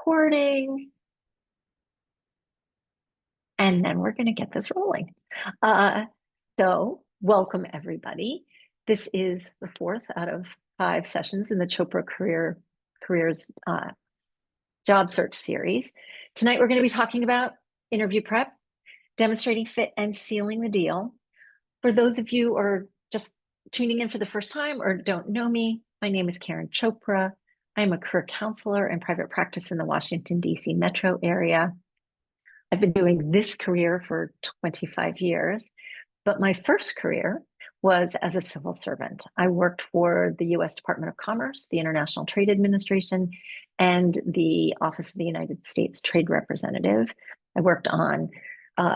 recording, and then we're going to get this rolling. So welcome everybody. This is the fourth out of 5 sessions in the Careers job search series. Tonight we're going to be talking about interview prep, demonstrating fit, and sealing the deal. For those of you who are just tuning in for the first time or don't know me, my name is Karen Chopra. I'm a career counselor in private practice in the Washington, D.C. metro area. I've been doing this career for 25 years, but my first career was as a civil servant. I worked for the U.S. Department of Commerce, the International Trade Administration, and the Office of the United States Trade Representative. I worked on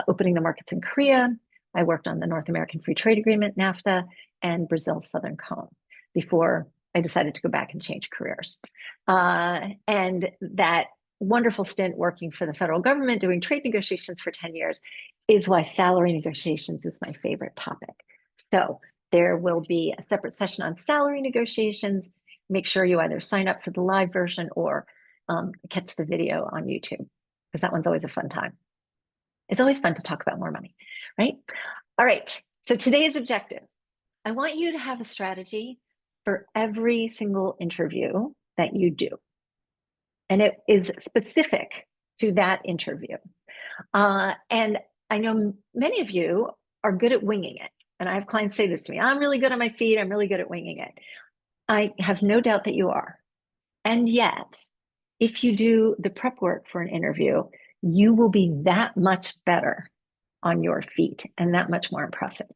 opening the markets in Korea. I worked on the North American Free Trade Agreement, NAFTA, and Brazil's Southern Cone before I decided to go back and change careers. And that wonderful stint working for the federal government doing trade negotiations for 10 years is why salary negotiations is my favorite topic. So there will be a separate session on salary negotiations. Make sure you either sign up for the live version or catch the video on YouTube, because that one's always a fun time. It's always fun to talk about more money, right? All right, so today's objective. I want you to have a strategy for every single interview that you do. And it is specific to that interview. And I know many of you are good at winging it. And I have clients say this to me, I'm really good on my feet, I'm really good at winging it. I have no doubt that you are. And yet, if you do the prep work for an interview, you will be that much better on your feet and that much more impressive.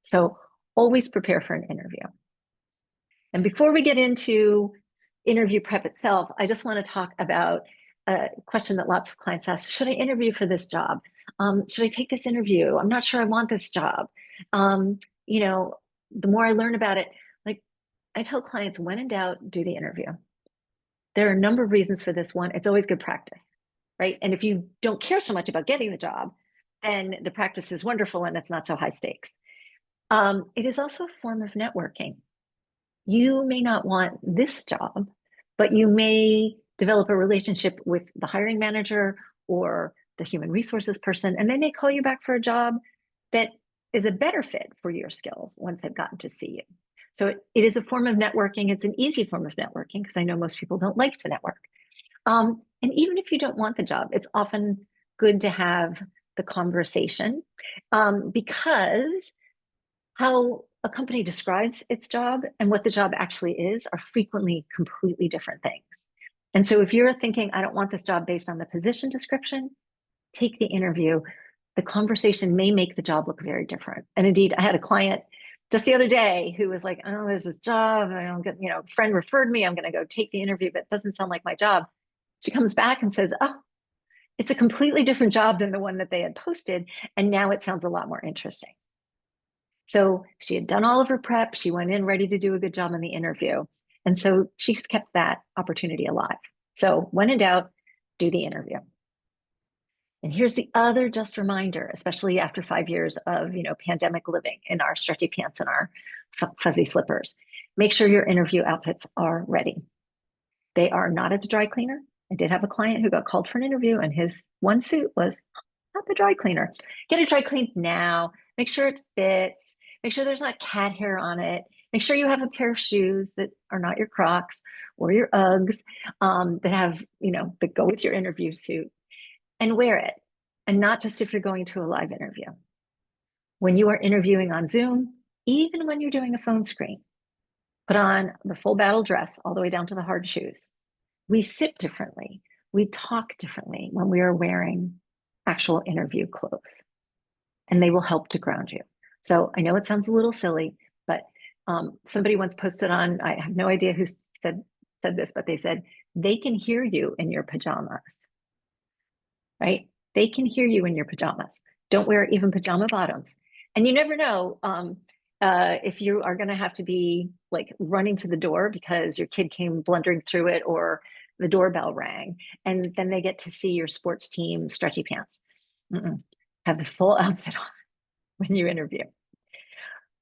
So always prepare for an interview. And before we get into interview prep itself, I just want to talk about a question that lots of clients ask. Should I interview for this job? Should I take this interview? I'm not sure I want this job. You know, the more I learn about it, like I tell clients, when in doubt, do the interview. There are a number of reasons for this. One, it's always good practice, right? And if you don't care so much about getting the job, then the practice is wonderful and it's not so high stakes. It is also a form of networking. You may not want this job, but you may develop a relationship with the hiring manager or the human resources person, and they may call you back for a job that is a better fit for your skills once they've gotten to see you. So it is a form of networking. It's an easy form of networking because I know most people don't like to network. And even if you don't want the job, it's often good to have the conversation because how a company describes its job and what the job actually is are frequently completely different things. And so if you're thinking, I don't want this job based on the position description, take the interview. The conversation may make the job look very different. And indeed, I had a client just the other day who was like, oh, there's this job. I don't get, friend referred me. I'm going to go take the interview, but it doesn't sound like my job. She comes back and says, oh, it's a completely different job than the one that they had posted. And now it sounds a lot more interesting. So she had done all of her prep. She went in ready to do a good job in the interview. And so she's kept that opportunity alive. So when in doubt, do the interview. And here's the other just reminder, especially after 5 years of pandemic living in our stretchy pants and our fuzzy flippers. Make sure your interview outfits are ready. They are not at the dry cleaner. I did have a client who got called for an interview and his one suit was at the dry cleaner. Get it dry cleaned now. Make sure it fits. Make sure there's not cat hair on it. Make sure you have a pair of shoes that are not your Crocs or your Uggs that have, that go with your interview suit, and wear it. And not just if you're going to a live interview. When you are interviewing on Zoom, even when you're doing a phone screen, put on the full battle dress all the way down to the hard shoes. We sit differently. We talk differently when we are wearing actual interview clothes, and they will help to ground you. So I know it sounds a little silly, but somebody once posted on, I have no idea who said this, but they said, they can hear you in your pajamas, right? They can hear you in your pajamas. Don't wear even pajama bottoms. And you never know if you are gonna have to be like running to the door because your kid came blundering through it or the doorbell rang, and then they get to see your sports team stretchy pants. Have the full outfit on when you interview.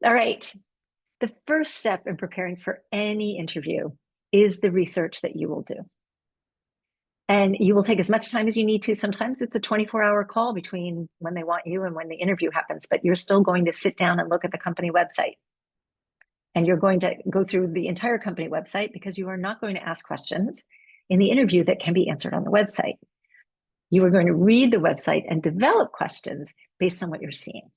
All right, the first step in preparing for any interview is the research that you will do. And you will take as much time as you need to. Sometimes it's a 24-hour call between when they want you and when the interview happens, but you're still going to sit down and look at the company website. And you're going to go through the entire company website because you are not going to ask questions in the interview that can be answered on the website. You are going to read the website and develop questions based on what you're seeing.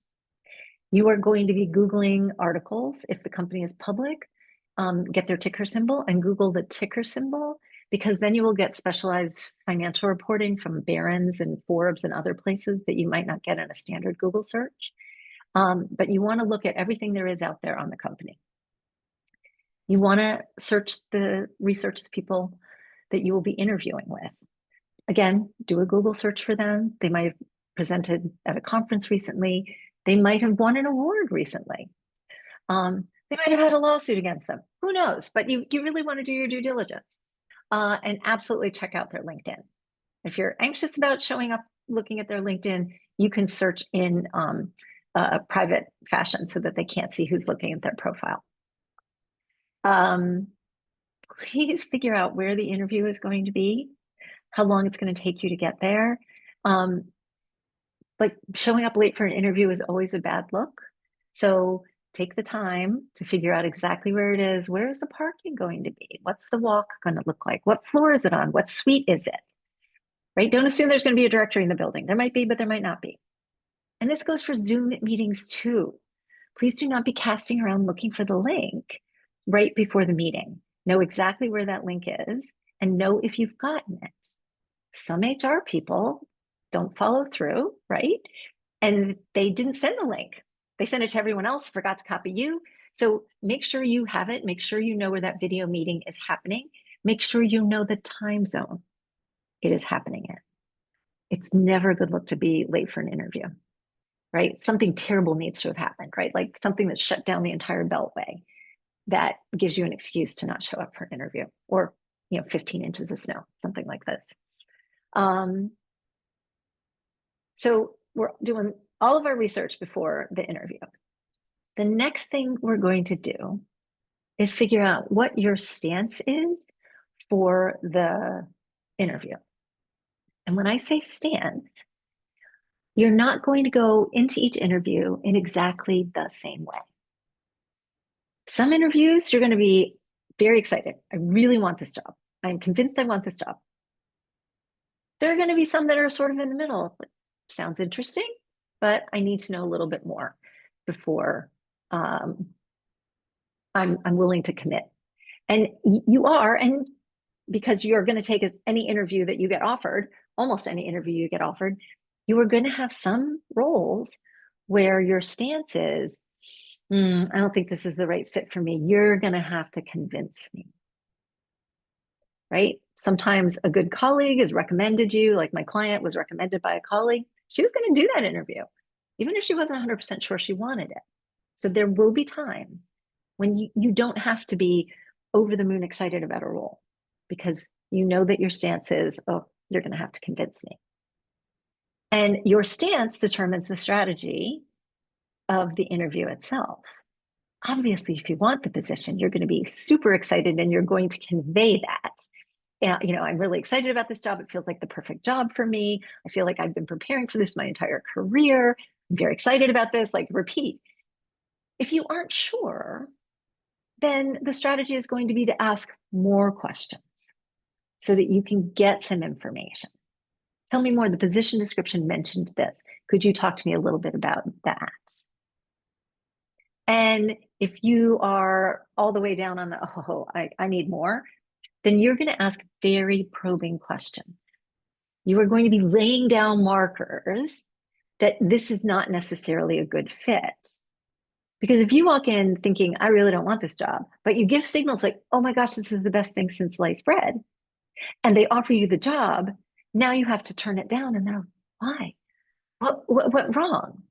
You are going to be Googling articles if the company is public, get their ticker symbol and Google the ticker symbol, because then you will get specialized financial reporting from Barron's and Forbes and other places that you might not get in a standard Google search. But you want to look at everything there is out there on the company. You want to research the people that you will be interviewing with. Again, do a Google search for them. They might have presented at a conference recently. They might have won an award recently. They might have had a lawsuit against them. Who knows? But you really want to do your due diligence and absolutely check out their LinkedIn. If you're anxious about showing up, looking at their LinkedIn, you can search in a private fashion so that they can't see who's looking at their profile. Please figure out where the interview is going to be, how long it's going to take you to get there. Like showing up late for an interview is always a bad look. So take the time to figure out exactly where it is. Where's the parking going to be? What's the walk going to look like? What floor is it on? What suite is it? Right? Don't assume there's going to be a directory in the building. There might be, but there might not be. And this goes for Zoom meetings too. Please do not be casting around looking for the link right before the meeting. Know exactly where that link is and know if you've gotten it. Some HR people don't follow through, right? And they didn't send the link. They sent it to everyone else, forgot to copy you. So make sure you have it. Make sure you know where that video meeting is happening. Make sure you know the time zone it is happening in. It's never a good look to be late for an interview, right? Something terrible needs to have happened, right? Like something that shut down the entire Beltway that gives you an excuse to not show up for an interview, or 15 inches of snow, something like this. So we're doing all of our research before the interview. The next thing we're going to do is figure out what your stance is for the interview. And when I say stance, you're not going to go into each interview in exactly the same way. Some interviews, you're going to be very excited. I really want this job. I'm convinced I want this job. There are going to be some that are sort of in the middle. Sounds interesting, but I need to know a little bit more before I'm willing to commit. And you are, and because you're going to take any interview that you get offered, almost any interview you get offered, you are going to have some roles where your stance is, I don't think this is the right fit for me. You're going to have to convince me, right? Sometimes a good colleague has recommended you, like my client was recommended by a colleague. She was going to do that interview, even if she wasn't 100% sure she wanted it. So there will be times when you don't have to be over the moon excited about a role because you know that your stance is, oh, you're going to have to convince me. And your stance determines the strategy of the interview itself. Obviously, if you want the position, you're going to be super excited and you're going to convey that. And, I'm really excited about this job. It feels like the perfect job for me. I feel like I've been preparing for this my entire career. I'm very excited about this, like repeat. If you aren't sure, then the strategy is going to be to ask more questions so that you can get some information. Tell me more. The position description mentioned this. Could you talk to me a little bit about that? And if you are all the way down on the, I need more, then you're going to ask very probing questions. You are going to be laying down markers that this is not necessarily a good fit. Because if you walk in thinking, I really don't want this job, but you give signals like, oh my gosh, this is the best thing since sliced bread, and they offer you the job, now you have to turn it down and they're, why? What went wrong?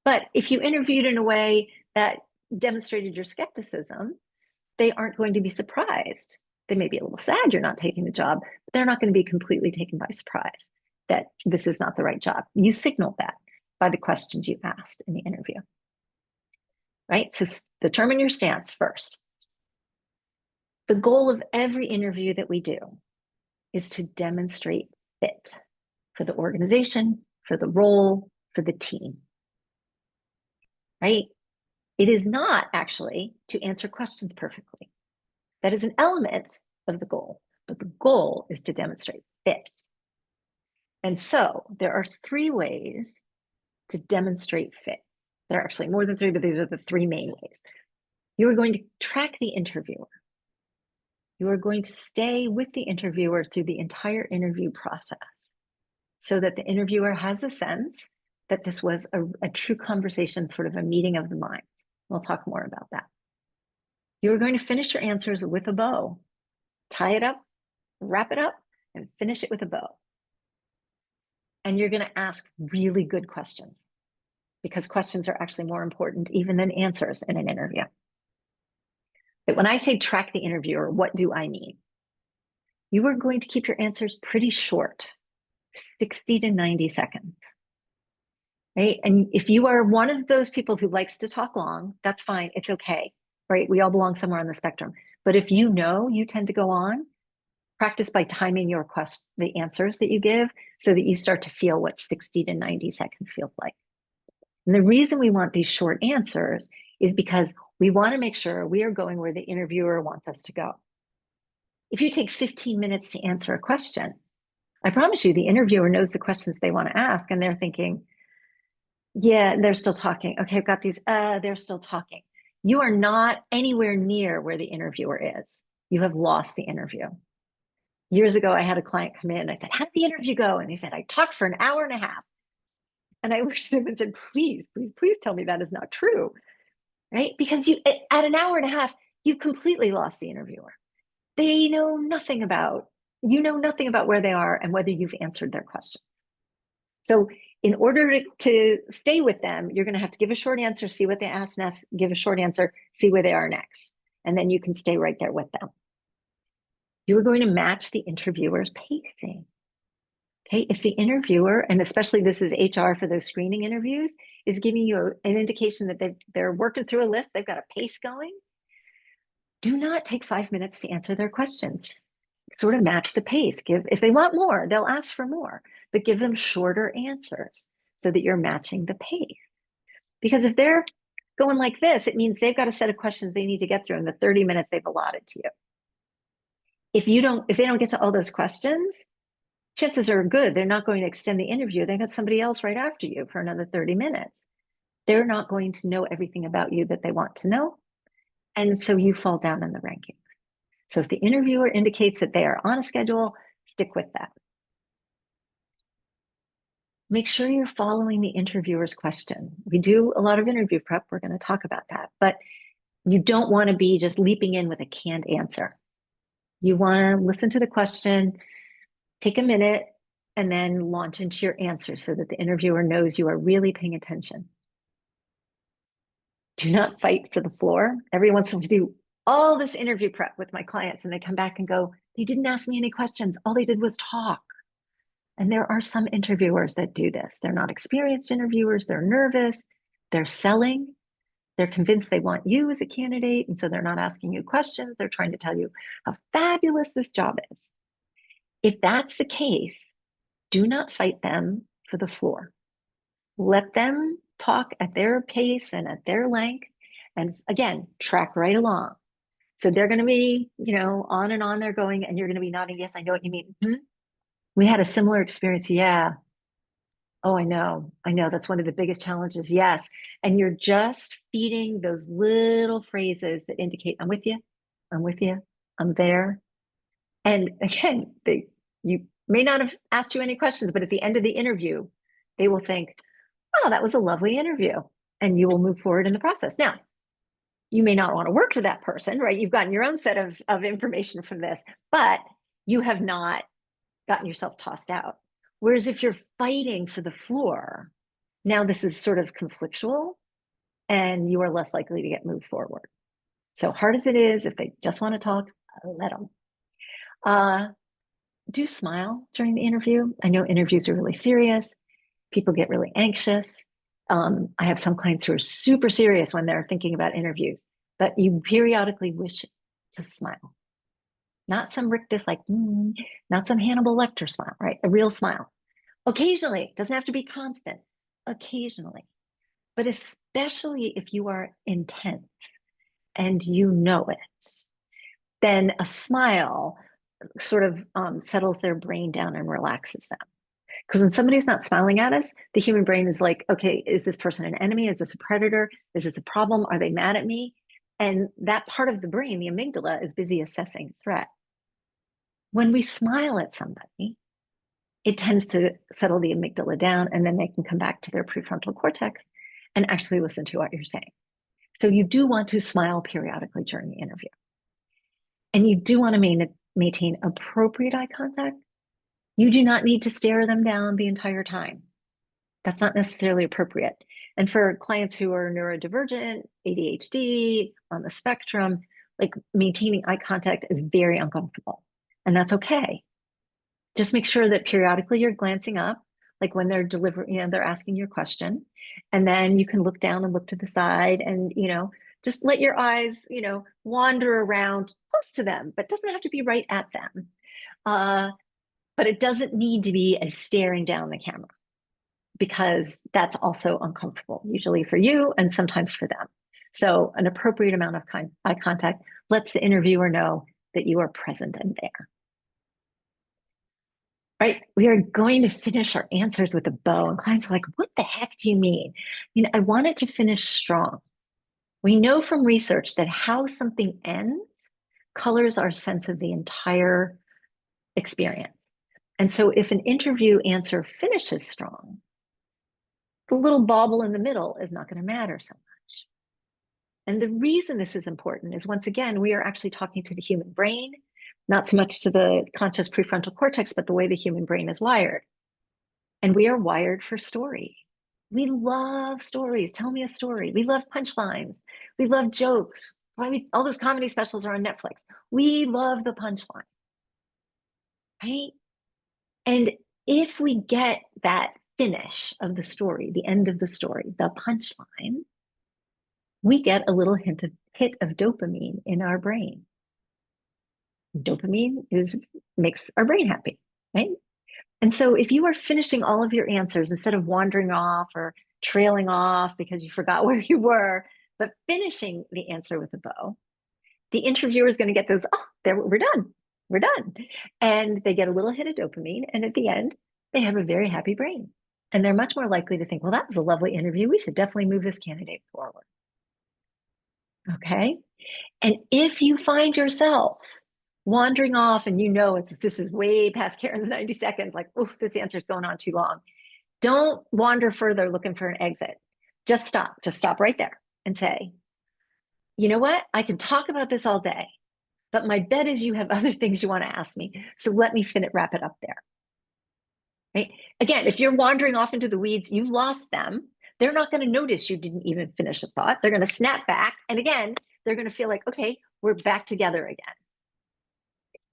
But if you interviewed in a way that demonstrated your skepticism, they aren't going to be surprised. They may be a little sad you're not taking the job, but they're not going to be completely taken by surprise that this is not the right job. You signaled that by the questions you asked in the interview, right? So determine your stance first. The goal of every interview that we do is to demonstrate fit for the organization, for the role, for the team, right? It is not actually to answer questions perfectly. That is an element of the goal, but the goal is to demonstrate fit. And so there are 3 ways to demonstrate fit. There are actually more than 3, but these are the 3 main ways. You are going to track the interviewer. You are going to stay with the interviewer through the entire interview process so that the interviewer has a sense that this was a true conversation, sort of a meeting of the minds. We'll talk more about that. You're going to finish your answers with a bow. Tie it up, wrap it up, and finish it with a bow. And you're going to ask really good questions because questions are actually more important even than answers in an interview. But when I say track the interviewer, what do I mean? You are going to keep your answers pretty short, 60 to 90 seconds. Right? And if you are one of those people who likes to talk long, that's fine. It's okay, right? We all belong somewhere on the spectrum. But if you know you tend to go on, practice by timing the answers that you give so that you start to feel what 60 to 90 seconds feels like. And the reason we want these short answers is because we want to make sure we are going where the interviewer wants us to go. If you take 15 minutes to answer a question, I promise you the interviewer knows the questions they want to ask and they're thinking, yeah, they're still talking. Okay, I've got these, they're still talking. You are not anywhere near where the interviewer is. You have lost the interview. Years ago, I had a client come in. I said, how did the interview go? And he said, I talked for an hour and a half. And I looked at him and said, please, please, please tell me that is not true, right? Because you, at an hour and a half, you've completely lost the interviewer. They know nothing about, you know nothing about where they are and whether you've answered their question. So in order to stay with them, you're going to have to give a short answer, see what they ask next, give a short answer, see where they are next. And then you can stay right there with them. You are going to match the interviewer's pacing. Okay, if the interviewer, and especially this is HR for those screening interviews, is giving you an indication that they're working through a list, they've got a pace going, do not take 5 minutes to answer their questions. Sort of match the pace. If they want more, they'll ask for more, but give them shorter answers so that you're matching the pace. Because if they're going like this, it means they've got a set of questions they need to get through in the 30 minutes they've allotted to you. If they don't get to all those questions, chances are good they're not going to extend the interview. They've got somebody else right after you for another 30 minutes. They're not going to know everything about you that they want to know. And so you fall down in the rankings. So if the interviewer indicates that they are on a schedule, stick with that. Make sure you're following the interviewer's question. We do a lot of interview prep. We're going to talk about that. But you don't want to be just leaping in with a canned answer. You want to listen to the question, take a minute, and then launch into your answer so that the interviewer knows you are really paying attention. Do not fight for the floor. Every once in a while, I do all this interview prep with my clients, and they come back and go, they didn't ask me any questions. All they did was talk. And there are some interviewers that do this. They're not experienced interviewers. They're nervous. They're selling. They're convinced they want you as a candidate. And so they're not asking you questions. They're trying to tell you how fabulous this job is. If that's the case, do not fight them for the floor. Let them talk at their pace and at their length. And again, track right along. So they're going to be, on and on they're going, and you're going to be nodding, yes, I know what you mean. We had a similar experience. Yeah. Oh, I know. That's one of the biggest challenges. Yes. And you're just feeding those little phrases that indicate, I'm with you. I'm with you. I'm there. And again, you may not have asked you any questions, but at the end of the interview, they will think, oh, that was a lovely interview. And you will move forward in the process. Now, you may not want to work for that person, right? You've gotten your own set of information from this, but you have not gotten yourself tossed out. Whereas if you're fighting for the floor, now this is sort of conflictual and you are less likely to get moved forward. So hard as it is, if they just want to talk, let them. Do smile during the interview. I know interviews are really serious. People get really anxious. I have some clients who are super serious when they're thinking about interviews, but you periodically wish to smile. Not some rictus like, not some Hannibal Lecter smile, right? A real smile. Occasionally, doesn't have to be constant, occasionally. But especially if you are intense and you know it, then a smile sort of settles their brain down and relaxes them. Because when somebody's not smiling at us, the human brain is like, okay, is this person an enemy? Is this a predator? Is this a problem? Are they mad at me? And that part of the brain, the amygdala, is busy assessing threat. When we smile at somebody, it tends to settle the amygdala down, and then they can come back to their prefrontal cortex and actually listen to what you're saying. So you do want to smile periodically during the interview. And you do want to maintain appropriate eye contact. You do not need to stare them down the entire time. That's not necessarily appropriate. And for clients who are neurodivergent, ADHD, on the spectrum, like maintaining eye contact is very uncomfortable. And that's okay. Just make sure that periodically you're glancing up, like when they're delivering, they're asking your question. And then you can look down and look to the side and, just let your eyes, wander around close to them, but doesn't have to be right at them. But it doesn't need to be a staring down the camera, because that's also uncomfortable, usually for you and sometimes for them. So an appropriate amount of eye contact lets the interviewer know that you are present and there. Right? We are going to finish our answers with a bow, and clients are like, what the heck do you mean? I want it to finish strong. We know from research that how something ends colors our sense of the entire experience. And so if an interview answer finishes strong, the little bauble in the middle is not going to matter so much. And the reason this is important is, once again, we are actually talking to the human brain, not so much to the conscious prefrontal cortex, but the way the human brain is wired. And we are wired for story. We love stories. Tell me a story. We love punchlines. We love jokes. All those comedy specials are on Netflix. We love the punchline, right? And if we get that finish of the story, the end of the story, the punchline, we get a little hit of dopamine in our brain. Dopamine makes our brain happy, right? And so if you are finishing all of your answers instead of wandering off or trailing off because you forgot where you were, but finishing the answer with a bow, the interviewer is going to get those, we're done. We're done. And they get a little hit of dopamine. And at the end, they have a very happy brain. And they're much more likely to think, well, that was a lovely interview. We should definitely move this candidate forward. Okay. And if you find yourself wandering off and this is way past Karen's 90 seconds, like, oof, this answer's going on too long, don't wander further looking for an exit. Just stop right there and say, you know what? I can talk about this all day, but my bet is you have other things you want to ask me. So let me wrap it up there. Right? Again, if you're wandering off into the weeds, you've lost them. They're not going to notice you didn't even finish a thought. They're going to snap back. And again, they're going to feel like, okay, we're back together again.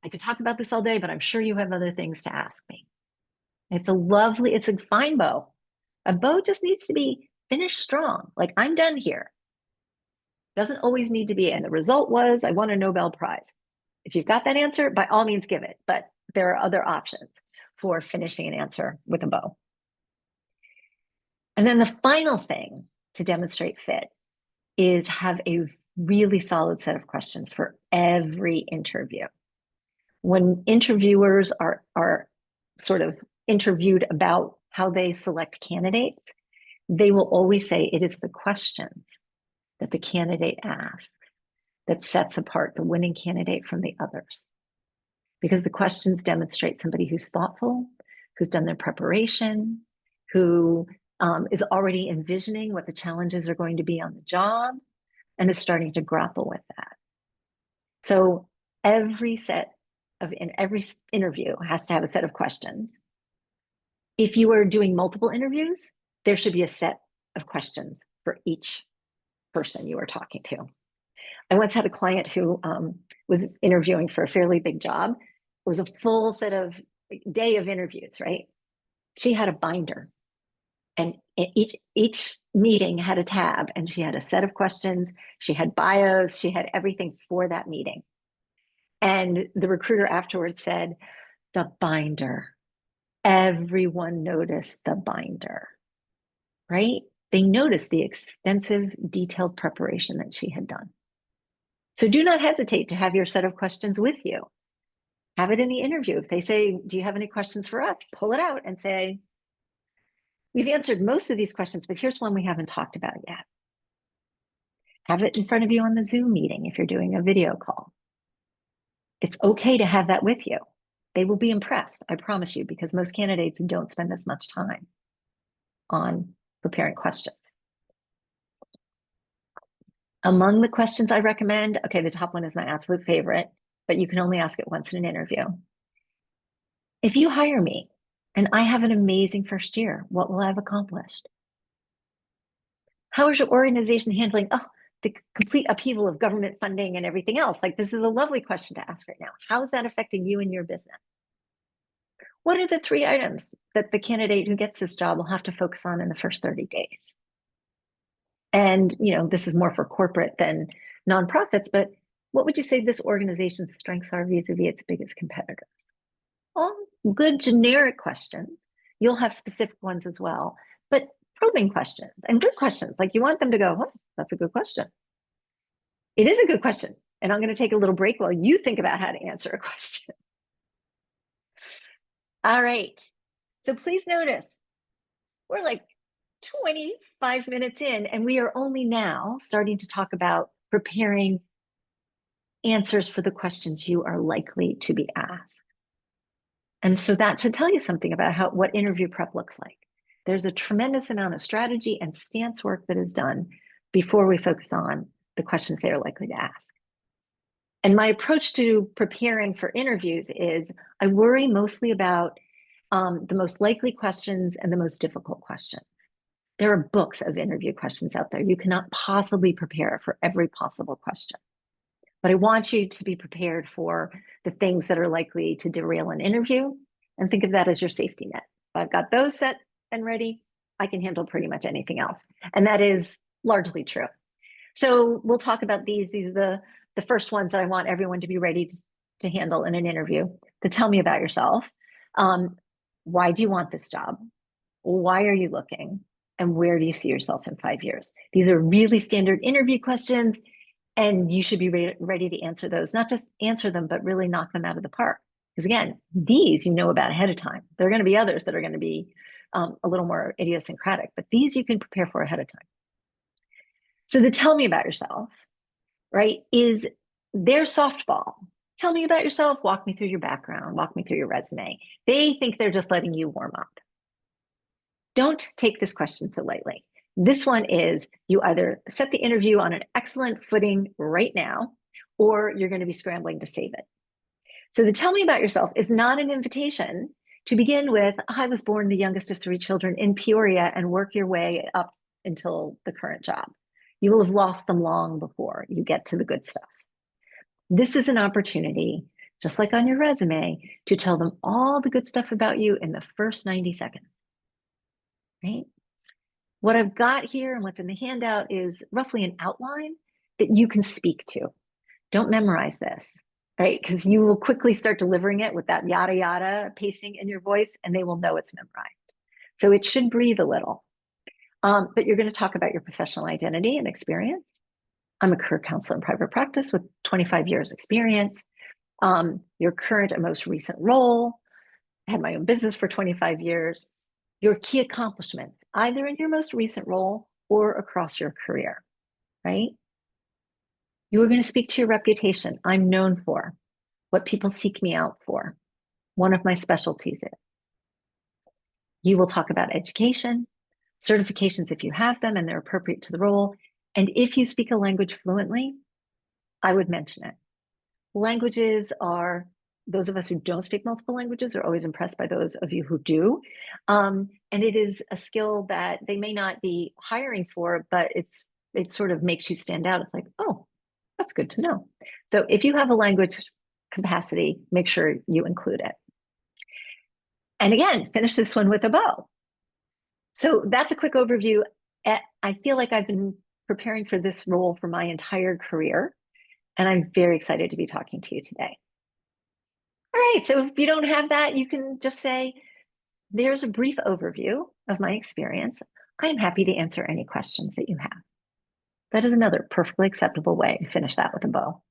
I could talk about this all day, but I'm sure you have other things to ask me. It's a fine bow. A bow just needs to be finished strong. Like, I'm done here. Doesn't always need to be. And the result was, I won a Nobel Prize. If you've got that answer, by all means, give it. But there are other options for finishing an answer with a bow. And then the final thing to demonstrate fit is have a really solid set of questions for every interview. When interviewers are sort of interviewed about how they select candidates, they will always say it is the questions that the candidate asks that sets apart the winning candidate from the others. Because the questions demonstrate somebody who's thoughtful, who's done their preparation, who is already envisioning what the challenges are going to be on the job, and is starting to grapple with that. So every interview has to have a set of questions. If you are doing multiple interviews, there should be a set of questions for each person you are talking to. I once had a client who was interviewing for a fairly big job. It was a full day of interviews, right? She had a binder, and each meeting had a tab, and she had a set of questions. She had bios. She had everything for that meeting. And the recruiter afterwards said, the binder. Everyone noticed the binder, right? They noticed the extensive, detailed preparation that she had done. So do not hesitate to have your set of questions with you. Have it in the interview. If they say, do you have any questions for us? Pull it out and say, we've answered most of these questions, but here's one we haven't talked about yet. Have it in front of you on the Zoom meeting if you're doing a video call. It's okay to have that with you. They will be impressed, I promise you, because most candidates don't spend this much time on preparing questions. Among the questions I recommend, okay, the top one is my absolute favorite, but you can only ask it once in an interview. If you hire me and I have an amazing first year, what will I have accomplished? How is your organization handling the complete upheaval of government funding and everything else? Like, this is a lovely question to ask right now. How is that affecting you and your business? What are the 3 items that the candidate who gets this job will have to focus on in the first 30 days? And, this is more for corporate than nonprofits, but what would you say this organization's strengths are vis-a-vis its biggest competitors? All good generic questions. You'll have specific ones as well, but probing questions and good questions. Like, you want them to go, oh, that's a good question. It is a good question. And I'm going to take a little break while you think about how to answer a question. All right. So please notice, we're like 25 minutes in, and we are only now starting to talk about preparing answers for the questions you are likely to be asked. And so that should tell you something about what interview prep looks like. There's a tremendous amount of strategy and stance work that is done before we focus on the questions they are likely to ask. And my approach to preparing for interviews is I worry mostly about the most likely questions and the most difficult questions. There are books of interview questions out there. You cannot possibly prepare for every possible question. But I want you to be prepared for the things that are likely to derail an interview, and think of that as your safety net. If I've got those set and ready, I can handle pretty much anything else. And that is largely true. So we'll talk about these. These are the first ones that I want everyone to be ready to handle in an interview. To tell me about yourself. Why do you want this job? Why are you looking? And where do you see yourself in 5 years? These are really standard interview questions, and you should be ready to answer those. Not just answer them, but really knock them out of the park. Because again, these you know about ahead of time. There are going to be others that are going to be a little more idiosyncratic, but these you can prepare for ahead of time. So the tell me about yourself, right, is their softball. Tell me about yourself, walk me through your background, walk me through your resume. They think they're just letting you warm up. Don't take this question so lightly. This one is you either set the interview on an excellent footing right now, or you're going to be scrambling to save it. So the tell me about yourself is not an invitation to begin with, I was born the youngest of 3 children in Peoria, and work your way up until the current job. You will have lost them long before you get to the good stuff. This is an opportunity, just like on your resume, to tell them all the good stuff about you in the first 90 seconds, right? What I've got here and what's in the handout is roughly an outline that you can speak to. Don't memorize this, right? Because you will quickly start delivering it with that yada yada pacing in your voice, and they will know it's memorized. So it should breathe a little. But you're going to talk about your professional identity and experience. I'm a career counselor in private practice with 25 years experience. Your current and most recent role. I had my own business for 25 years. Your key accomplishments, either in your most recent role or across your career, right? You are going to speak to your reputation. I'm known for what people seek me out for. One of my specialties is. You will talk about education, certifications if you have them and they're appropriate to the role. And if you speak a language fluently, I would mention it. Languages are, those of us who don't speak multiple languages are always impressed by those of you who do. And it is a skill that they may not be hiring for, but it sort of makes you stand out. It's like, oh, that's good to know. So if you have a language capacity, make sure you include it. And again, finish this one with a bow. So that's a quick overview. I feel like I've been preparing for this role for my entire career, and I'm very excited to be talking to you today. All right, so if you don't have that, you can just say, there's a brief overview of my experience. I'm happy to answer any questions that you have. That is another perfectly acceptable way to finish that with a bow.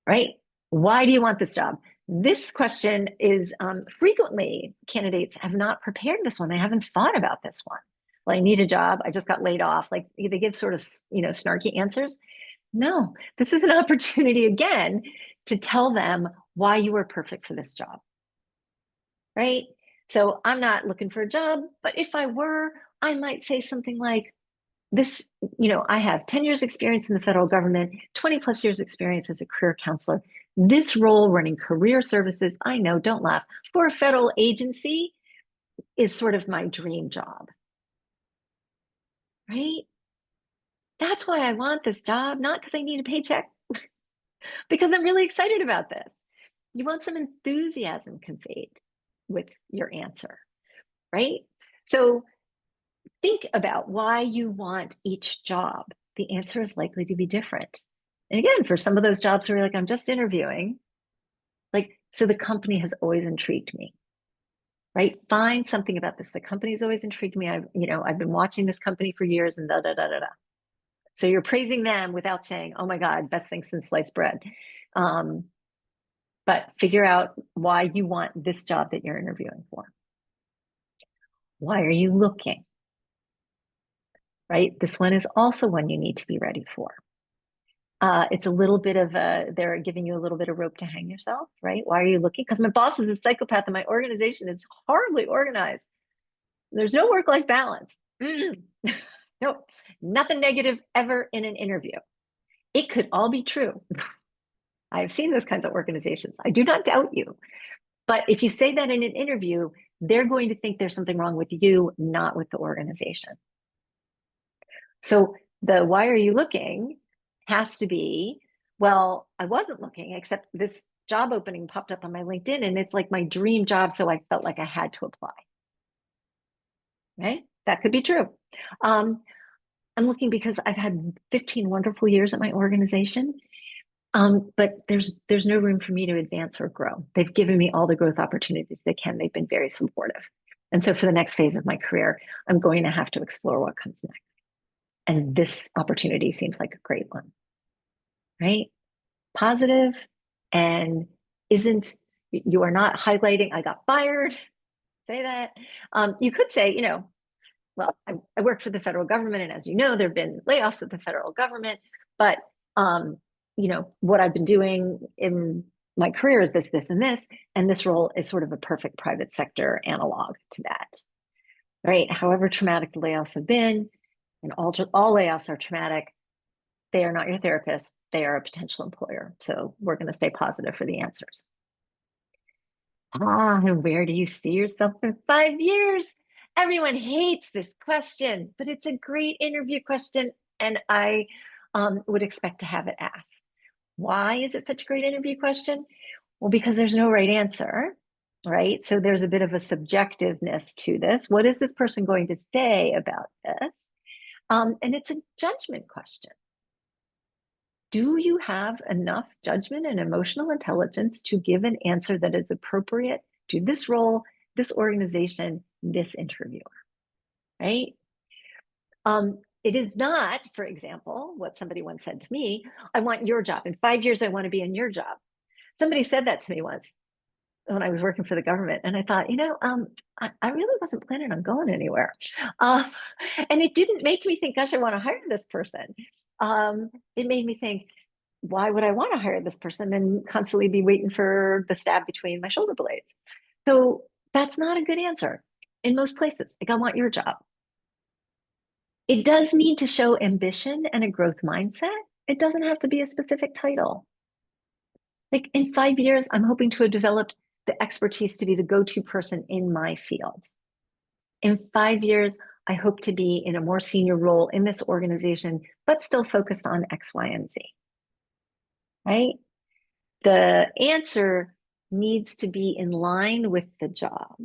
Right? Why do you want this job? This question is frequently candidates have not prepared this one. They haven't thought about this one. Well, I need a job. I just got laid off. Like they give sort of, snarky answers. No, this is an opportunity again to tell them why you were perfect for this job. Right? So I'm not looking for a job, but if I were, I might say something like, this, I have 10 years experience in the federal government, 20 plus years experience as a career counselor. This role running career services, I know, don't laugh, for a federal agency is sort of my dream job, right? That's why I want this job, not because I need a paycheck, because I'm really excited about this. You want some enthusiasm conveyed with your answer, right? So think about why you want each job. The answer is likely to be different. And again, for some of those jobs where you're like, I'm just interviewing, so the company has always intrigued me, right? Find something about this. The company's always intrigued me. I've been watching this company for years and da, da, da, da, da. So you're praising them without saying, oh my God, best thing since sliced bread. But figure out why you want this job that you're interviewing for. Why are you looking? Right? This one is also one you need to be ready for. It's a little bit of they're giving you a little bit of rope to hang yourself, right? Why are you looking? Because my boss is a psychopath and my organization is horribly organized. There's no work-life balance. Nope, nothing negative ever in an interview. It could all be true. I've seen those kinds of organizations. I do not doubt you. But if you say that in an interview, they're going to think there's something wrong with you, not with the organization. So the why are you looking has to be, well, I wasn't looking, except this job opening popped up on my LinkedIn and it's like my dream job. So I felt like I had to apply. Right? That could be true. I'm looking because I've had 15 wonderful years at my organization. But there's no room for me to advance or grow. They've given me all the growth opportunities they can. They've been very supportive. And so for the next phase of my career, I'm going to have to explore what comes next. And this opportunity seems like a great one, right? Positive and you are not highlighting, I got fired, say that. You could say, well, I work for the federal government. And as you know, there have been layoffs at the federal government, but what I've been doing in my career is this, and this role is sort of a perfect private sector analog to that, right? However traumatic the layoffs have been, and all layoffs are traumatic, they are not your therapist, they are a potential employer. So we're going to stay positive for the answers. And where do you see yourself in 5 years? Everyone hates this question, but it's a great interview question, and I would expect to have it asked. Why is it such a great interview question? Well, because there's no right answer, right? So there's a bit of a subjectiveness to this. What is this person going to say about this? And it's a judgment question. Do you have enough judgment and emotional intelligence to give an answer that is appropriate to this role, this organization, this interviewer, right? It is not, for example, what somebody once said to me, I want your job. In 5 years, I want to be in your job. Somebody said that to me once when I was working for the government. And I thought, I really wasn't planning on going anywhere. And it didn't make me think, gosh, I want to hire this person. It made me think, why would I want to hire this person and constantly be waiting for the stab between my shoulder blades? So that's not a good answer in most places. Like, I want your job. It does need to show ambition and a growth mindset. It doesn't have to be a specific title. Like, in 5 years, I'm hoping to have developed the expertise to be the go-to person in my field. In 5 years, I hope to be in a more senior role in this organization, but still focused on X, Y, and Z, right? The answer needs to be in line with the job.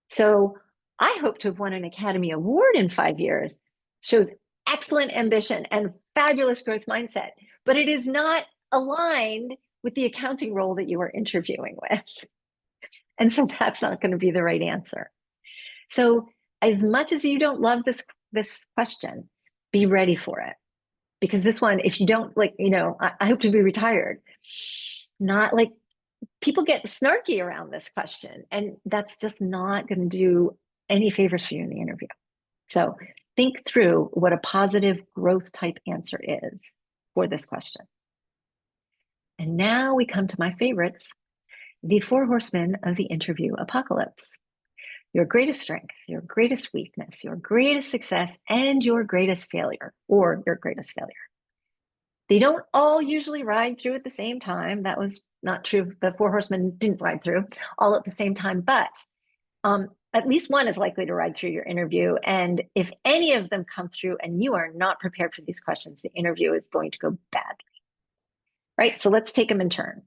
So I hope to have won an Academy Award in 5 years, shows excellent ambition and fabulous growth mindset, but it is not aligned with the accounting role that you are interviewing with. And so that's not going to be the right answer. So as much as you don't love this question, be ready for it. Because this one, if you don't like, I hope to be retired. Not like, people get snarky around this question, and that's just not going to do any favors for you in the interview. So think through what a positive growth type answer is for this question. And now we come to my favorites, the 4 horsemen of the interview apocalypse. Your greatest strength, your greatest weakness, your greatest success, and your greatest failure, or your greatest failure. They don't all usually ride through at the same time. That was not true. The 4 horsemen didn't ride through all at the same time, but at least one is likely to ride through your interview. And if any of them come through and you are not prepared for these questions, the interview is going to go badly. Right? So let's take them in turn.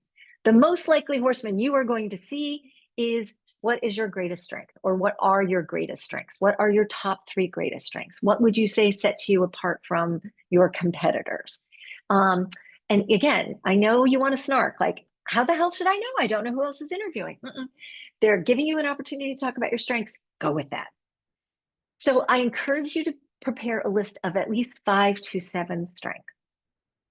The most likely horseman you are going to see is, what is your greatest strength? Or what are your greatest strengths? What are your top 3 greatest strengths? What would you say sets you apart from your competitors? And again, I know you want to snark, like, how the hell should I know? I don't know who else is interviewing. They're giving you an opportunity to talk about your strengths. Go with that. So I encourage you to prepare a list of at least 5 to 7 strengths.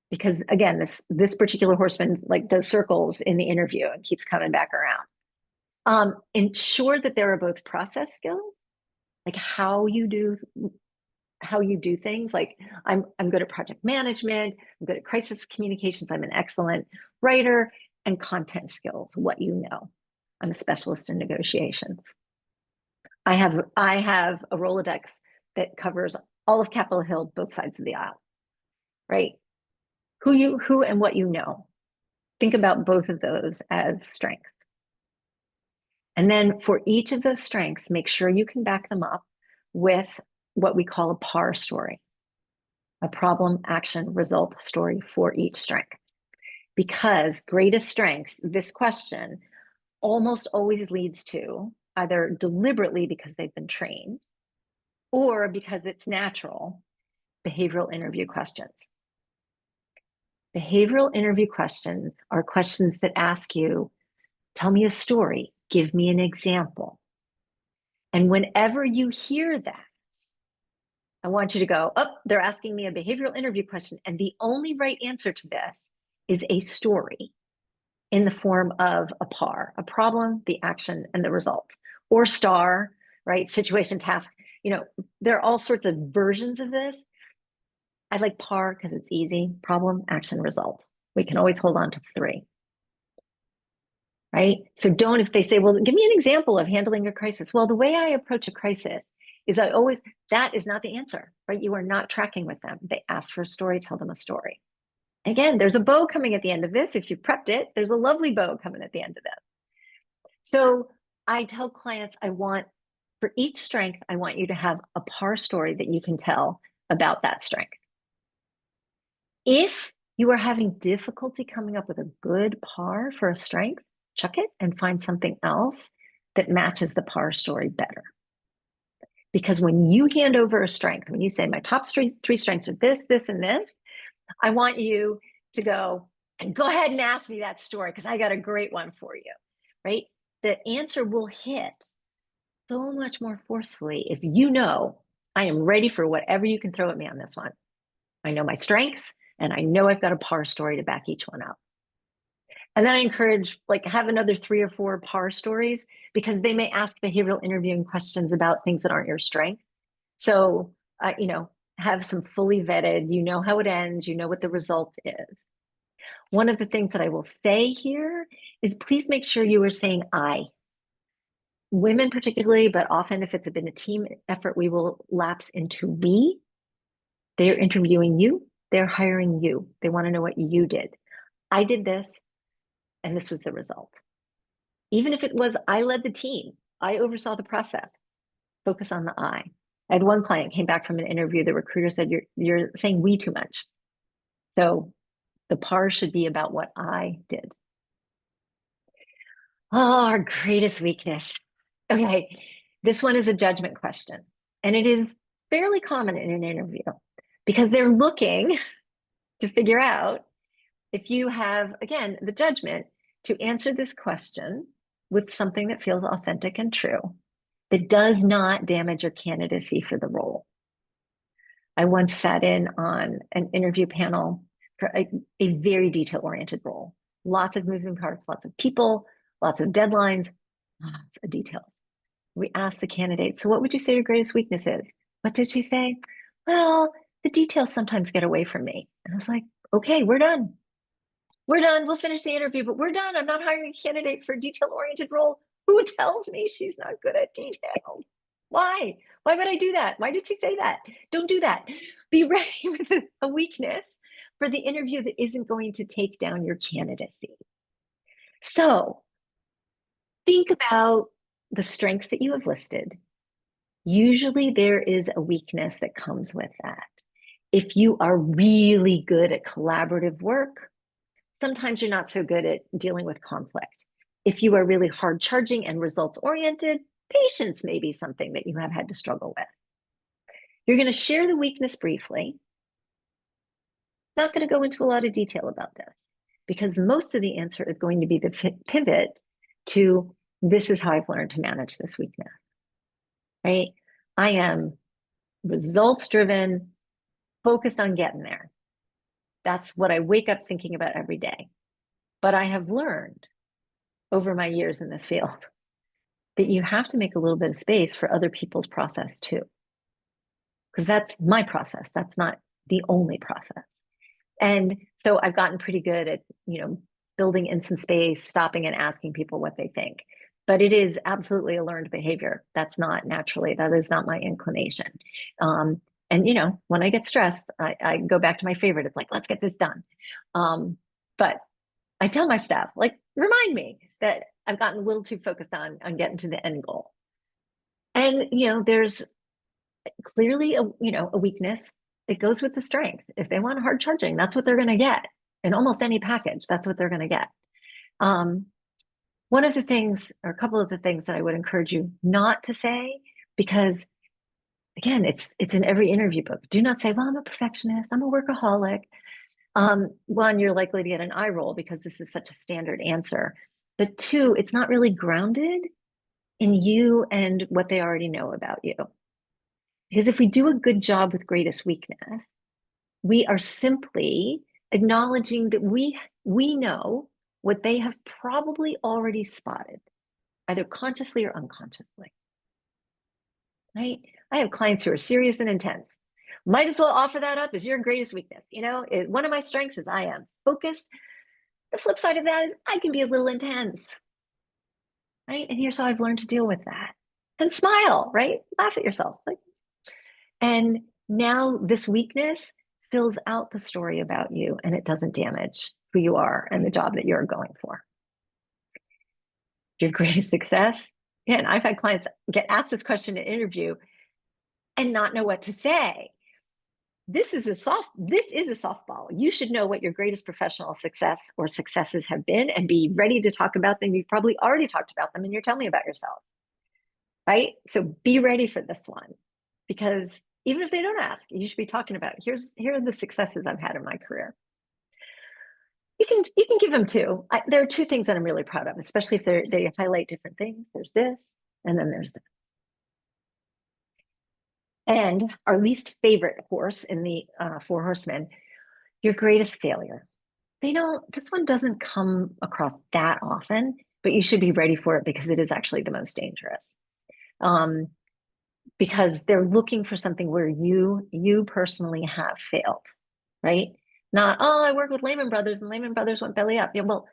Because again, this particular horseman like does circles in the interview and keeps coming back around. Ensure that there are both process skills, like how you do things. Like I'm good at project management, I'm good at crisis communications, I'm an excellent writer, and content skills, what you know. I'm a specialist in negotiations. I have a Rolodex that covers all of Capitol Hill, both sides of the aisle, right? Who and what you know. Think about both of those as strengths. And then for each of those strengths, make sure you can back them up with what we call a PAR story, a problem, action, result story for each strength. Because greatest strengths, this question almost always leads to, either deliberately because they've been trained or because it's natural, behavioral interview questions. Behavioral interview questions are questions that ask you, tell me a story, give me an example. And whenever you hear that, I want you to go, oh, they're asking me a behavioral interview question. And the only right answer to this is a story in the form of a PAR, a problem, the action, and the result. Or STAR, right? Situation, task. There are all sorts of versions of this. I like PAR because it's easy. Problem, action, result. We can always hold on to 3. Right? So don't, if they say, well, give me an example of handling a crisis. Well, the way I approach a crisis is that is not the answer, right? You are not tracking with them. They ask for a story, tell them a story. Again, there's a bow coming at the end of this. If you prepped it, there's a lovely bow coming at the end of this. So I tell clients, for each strength, I want you to have a PAR story that you can tell about that strength. If you are having difficulty coming up with a good PAR for a strength, chuck it and find something else that matches the PAR story better. Because when you hand over a strength, when you say my top 3 strengths are this, this, and this, I want you to go ahead and ask me that story because I got a great one for you, right? The answer will hit so much more forcefully if you know I am ready for whatever you can throw at me on this one. I know my strength and I know I've got a PAR story to back each one up. And then I encourage, have another 3 or 4 PAR stories because they may ask behavioral interviewing questions about things that aren't your strength. So, have some fully vetted, you know how it ends, you know what the result is. One of the things that I will say here is please make sure you are saying I. Women particularly, but often if it's been a team effort, we will lapse into we. They're interviewing you, they're hiring you. They want to know what you did. I did this, and this was the result. Even if it was, I led the team, I oversaw the process, focus on the I. I had one client came back from an interview, the recruiter said, you're saying we too much. So the PAR should be about what I did. Oh, our greatest weakness. Okay, this one is a judgment question. And it is fairly common in an interview because they're looking to figure out if you have, again, the judgment to answer this question with something that feels authentic and true, that does not damage your candidacy for the role. I once sat in on an interview panel for a very detail oriented role. Lots of moving parts, lots of people, lots of deadlines, lots of details. We asked the candidate, so what would you say your greatest weakness is? What did she say? Well, the details sometimes get away from me. And I was like, okay, we're done. We're done. We'll finish the interview, but we're done. I'm not hiring a candidate for a detail oriented role. Who tells me she's not good at detail? Why? Why would I do that? Why did she say that? Don't do that. Be ready with a weakness for the interview that isn't going to take down your candidacy. So think about the strengths that you have listed. Usually there is a weakness that comes with that. If you are really good at collaborative work, sometimes you're not so good at dealing with conflict. If you are really hard charging and results oriented, patience may be something that you have had to struggle with. You're going to share the weakness briefly. Not going to go into a lot of detail about this because most of the answer is going to be the pivot to this is how I've learned to manage this weakness, right? I am results driven, focused on getting there. That's what I wake up thinking about every day. But I have learned over my years in this field that you have to make a little bit of space for other people's process too. Because that's my process. That's not the only process. And so I've gotten pretty good at, building in some space, stopping and asking people what they think. But it is absolutely a learned behavior. That's not naturally, that is not my inclination. And when I get stressed, I go back to my favorite. It's like, let's get this done. But I tell my staff, like, remind me that I've gotten a little too focused on getting to the end goal. And, there's clearly a weakness. It goes with the strength. If they want hard charging, that's what they're going to get in almost any package. That's what they're going to get. One of the things, or a couple of the things that I would encourage you not to say, because again, it's in every interview book. Do not say, well, I'm a perfectionist, I'm a workaholic. One, you're likely to get an eye roll because this is such a standard answer. But two, it's not really grounded in you and what they already know about you. Because if we do a good job with greatest weakness, we are simply acknowledging that we know what they have probably already spotted, either consciously or unconsciously. Right? I have clients who are serious and intense. Might as well offer that up as your greatest weakness. One of my strengths is I am focused. The flip side of that is I can be a little intense. Right? And here's how I've learned to deal with that. And smile, right? Laugh at yourself. And now this weakness fills out the story about you and it doesn't damage who you are and the job that you're going for. Your greatest success. Again, I've had clients get asked this question in an interview and not know what to say. This is a softball. You should know what your greatest professional success or successes have been and be ready to talk about them. You've probably already talked about them and you're telling me about yourself. Right? So be ready for this one because even if they don't ask, you should be talking about here are the successes I've had in my career. You can give them two. There are two things that I'm really proud of, especially if they highlight different things. There's this, and then there's this. And our least favorite horse in the Four Horsemen, your greatest failure. This one doesn't come across that often, but you should be ready for it because it is actually the most dangerous. Because they're looking for something where you personally have failed, right? Not, oh, I work with Lehman Brothers and Lehman Brothers went belly up. Yeah, well,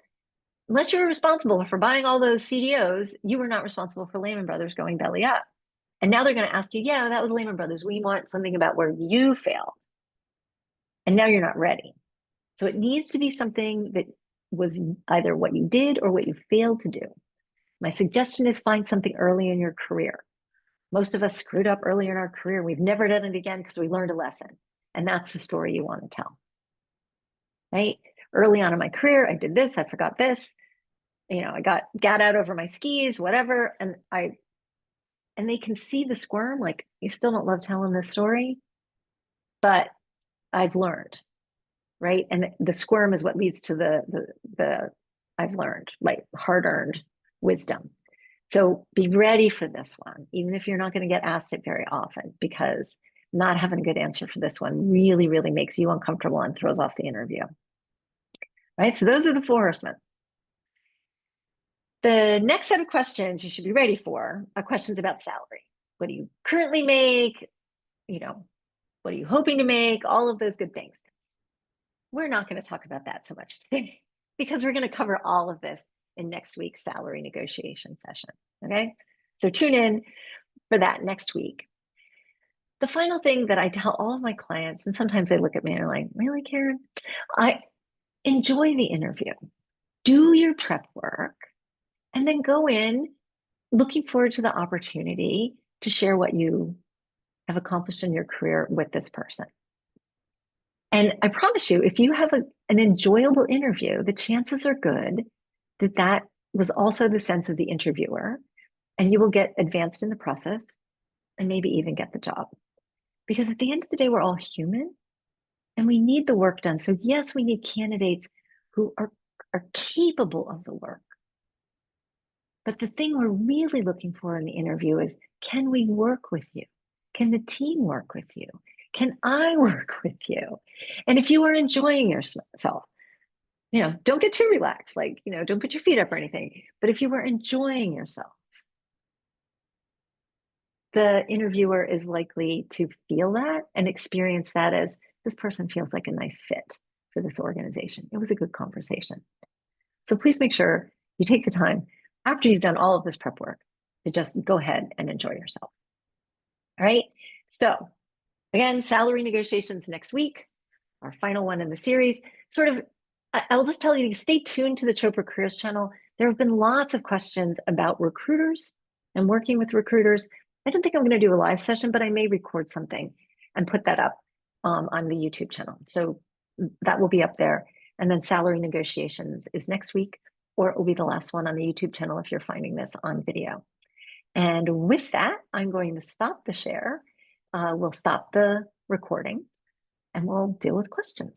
unless you were responsible for buying all those CDOs, you were not responsible for Lehman Brothers going belly up. And now they're going to ask you, yeah, that was Lehman Brothers. We want something about where you failed. And now you're not ready. So it needs to be something that was either what you did or what you failed to do. My suggestion is find something early in your career. Most of us screwed up early in our career. We've never done it again because we learned a lesson. And that's the story you want to tell. Right? Early on in my career, I did this, I forgot this. I got out over my skis, whatever. And they can see the squirm, like, you still don't love telling this story, but I've learned. right? And the squirm is what leads to the I've learned, like hard-earned wisdom. So be ready for this one, even if you're not going to get asked it very often, because not having a good answer for this one really, really makes you uncomfortable and throws off the interview. Right? So those are the 4 horsemen. The next set of questions you should be ready for are questions about salary. What do you currently make? You know, what are you hoping to make? All of those good things. We're not going to talk about that so much today because we're going to cover all of this in next week's salary negotiation session. Okay. So tune in for that next week. The final thing that I tell all of my clients, and sometimes they look at me and are like, really, Karen? I enjoy the interview, do your prep work, and then go in looking forward to the opportunity to share what you have accomplished in your career with this person. And I promise you, if you have an enjoyable interview, the chances are good that that was also the sense of the interviewer, and you will get advanced in the process and maybe even get the job. Because at the end of the day, we're all human and we need the work done. So yes, we need candidates who are capable of the work. But the thing we're really looking for in the interview is, can we work with you? Can the team work with you? Can I work with you? And if you are enjoying yourself, don't get too relaxed, like, don't put your feet up or anything. But if you are enjoying yourself, the interviewer is likely to feel that and experience that as, this person feels like a nice fit for this organization. It was a good conversation. So please make sure you take the time after you've done all of this prep work to just go ahead and enjoy yourself. All right. So again, salary negotiations next week, our final one in the series. I'll just tell you to stay tuned to the ChopraCareers channel. There have been lots of questions about recruiters and working with recruiters. I don't think I'm going to do a live session, but I may record something and put that up on the YouTube channel. So that will be up there. And then salary negotiations is next week, or it will be the last one on the YouTube channel if you're finding this on video. And with that, I'm going to stop the share. We'll stop the recording and we'll deal with questions.